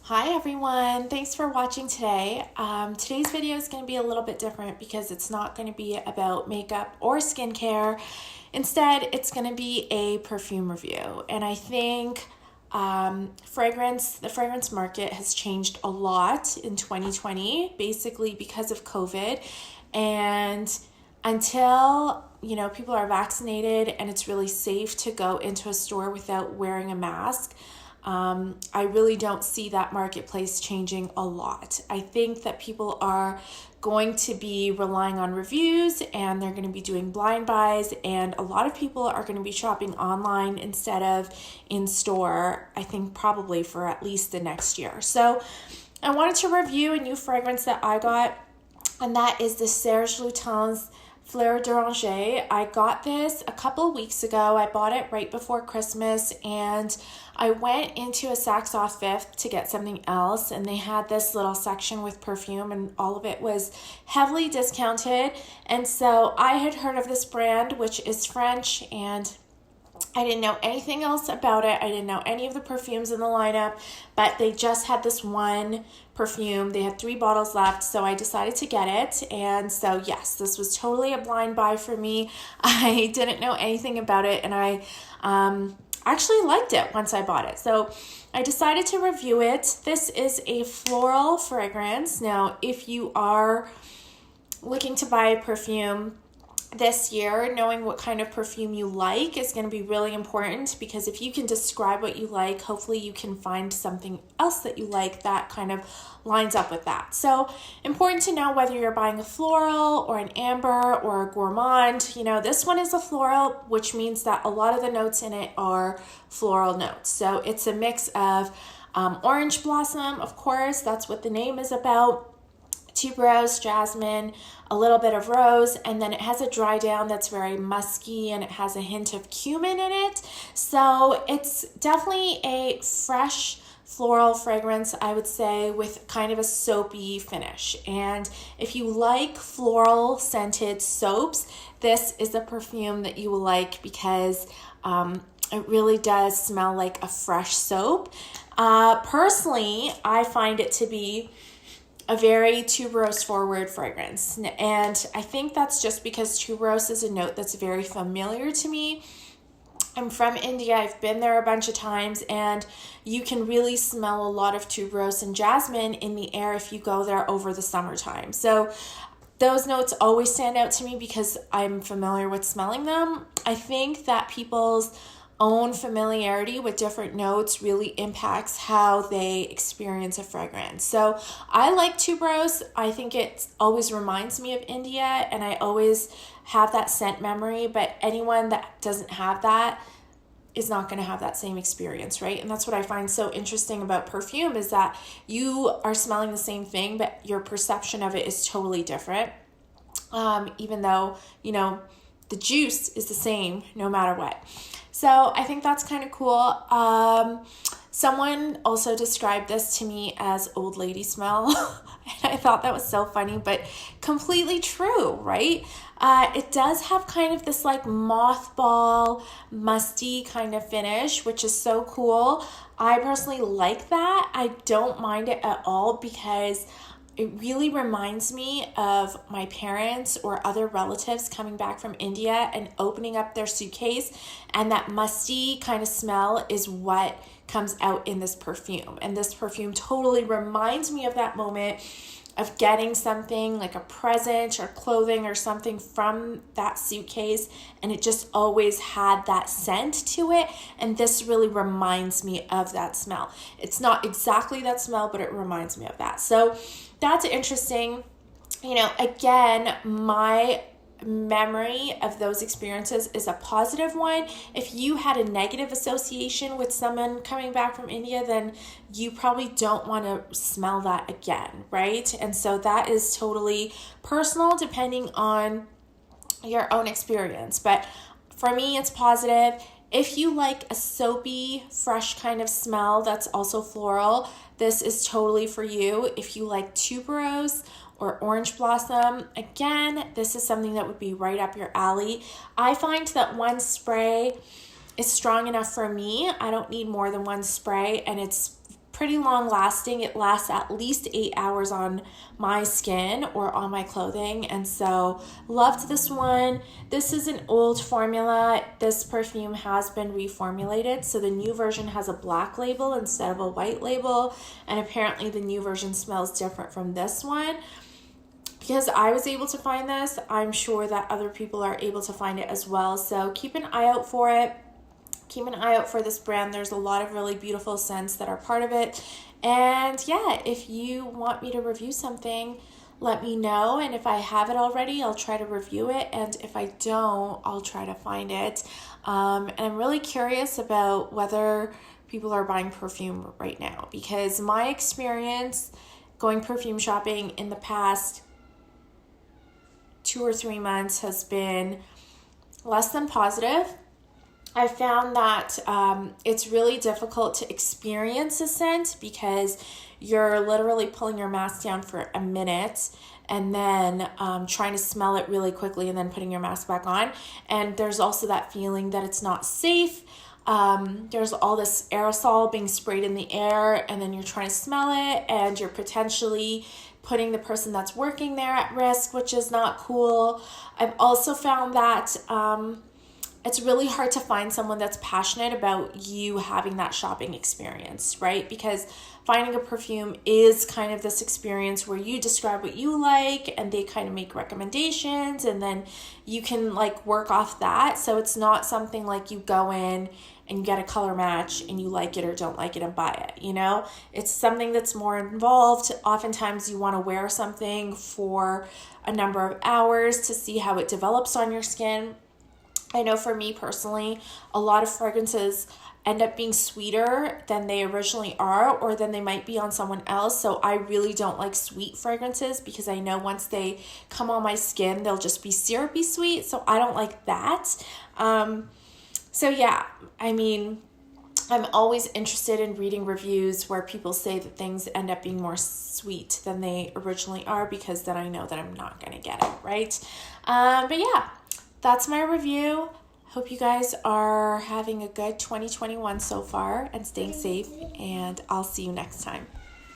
Hi everyone, thanks for watching today. Today's video is going to be a little bit different because it's not going to be about makeup or skincare. Instead, it's going to be a perfume review. And I think the fragrance market has changed a lot in 2020, basically because of COVID. And until people are vaccinated and it's really safe to go into a store without wearing a mask, I really don't see that marketplace changing a lot. I think that people are going to be relying on reviews and they're going to be doing blind buys, and a lot of people are going to be shopping online instead of in store, I think probably for at least the next year. So I wanted to review a new fragrance that I got, and that is the Serge Lutens Fleurs d'Oranger. I got this a couple of weeks ago. I bought it right before Christmas, and I went into a Saks Off Fifth to get something else, and they had this little section with perfume, and all of it was heavily discounted. And so I had heard of this brand, which is French, and I didn't know anything else about it. I didn't know any of the perfumes in the lineup, but they just had this one perfume. They had 3 bottles left, so I decided to get it. And so yes, this was totally a blind buy for me. I didn't know anything about it, and I actually liked it once I bought it. So I decided to review it. This is a floral fragrance. Now, if you are looking to buy a perfume this year, knowing what kind of perfume you like is going to be really important, because if you can describe what you like, hopefully you can find something else that you like that kind of lines up with that. So important to know whether you're buying a floral or an amber or a gourmand. This one is a floral, which means that a lot of the notes in it are floral notes. So it's a mix of orange blossom, of course, that's what the name is about, Tuberose, jasmine, a little bit of rose, and then it has a dry down that's very musky, and it has a hint of cumin in it. So it's definitely a fresh floral fragrance, I would say, with kind of a soapy finish. And if you like floral scented soaps, this is a perfume that you will like, because it really does smell like a fresh soap. Personally, I find it to be a very tuberose forward fragrance. And I think that's just because tuberose is a note that's very familiar to me. I'm from India. I've been there a bunch of times, and you can really smell a lot of tuberose and jasmine in the air if you go there over the summertime. So those notes always stand out to me because I'm familiar with smelling them. I think that people's own familiarity with different notes really impacts how they experience a fragrance. So I like tuberose. I think it always reminds me of India, and I always have that scent memory, but anyone that doesn't have that is not going to have that same experience, right? And that's what I find so interesting about perfume, is that you are smelling the same thing, but your perception of it is totally different. Even though, the juice is the same no matter what. So I think that's kind of cool. Someone also described this to me as old lady smell. And I thought that was so funny, but completely true, right? It does have kind of this like mothball, musty kind of finish, which is so cool. I personally like that. I don't mind it at all, because it really reminds me of my parents or other relatives coming back from India and opening up their suitcase, and that musty kind of smell is what comes out in this perfume. And this perfume totally reminds me of that moment of getting something like a present or clothing or something from that suitcase, and it just always had that scent to it, and this really reminds me of that smell. It's not exactly that smell, but it reminds me of that. So that's interesting. Again, my memory of those experiences is a positive one. If you had a negative association with someone coming back from India, then you probably don't want to smell that again, right? And so that is totally personal, depending on your own experience. But for me, it's positive. If you like a soapy, fresh kind of smell that's also floral, this is totally for you. If you like tuberose or orange blossom, again, this is something that would be right up your alley. I find that one spray is strong enough for me. I don't need more than one spray, and it's pretty long lasting. It lasts at least 8 hours on my skin or on my clothing, and so loved this one. This is an old formula. This perfume has been reformulated, so the new version has a black label instead of a white label, and apparently the new version smells different from this one. Because I was able to find this, I'm sure that other people are able to find it as well, so keep an eye out for it. Keep an eye out for this brand. There's a lot of really beautiful scents that are part of it. And yeah, if you want me to review something, let me know. And if I have it already, I'll try to review it. And if I don't, I'll try to find it. And I'm really curious about whether people are buying perfume right now, because my experience going perfume shopping in the past 2 or 3 months has been less than positive. I found that it's really difficult to experience a scent because you're literally pulling your mask down for a minute and then trying to smell it really quickly and then putting your mask back on. And there's also that feeling that it's not safe. There's all this aerosol being sprayed in the air, and then you're trying to smell it, and you're potentially putting the person that's working there at risk, which is not cool. I've also found that it's really hard to find someone that's passionate about you having that shopping experience, right? Because finding a perfume is kind of this experience where you describe what you like and they kind of make recommendations, and then you can like work off that. So it's not something like you go in and you get a color match and you like it or don't like it and buy it, you know? It's something that's more involved. Oftentimes you want to wear something for a number of hours to see how it develops on your skin. I know for me personally, a lot of fragrances end up being sweeter than they originally are, or than they might be on someone else. So I really don't like sweet fragrances because I know once they come on my skin, they'll just be syrupy sweet. So I don't like that. So yeah, I mean, I'm always interested in reading reviews where people say that things end up being more sweet than they originally are, because then I know that I'm not going to get it, right? But yeah, that's my review. Hope you guys are having a good 2021 so far and staying safe, and I'll see you next time.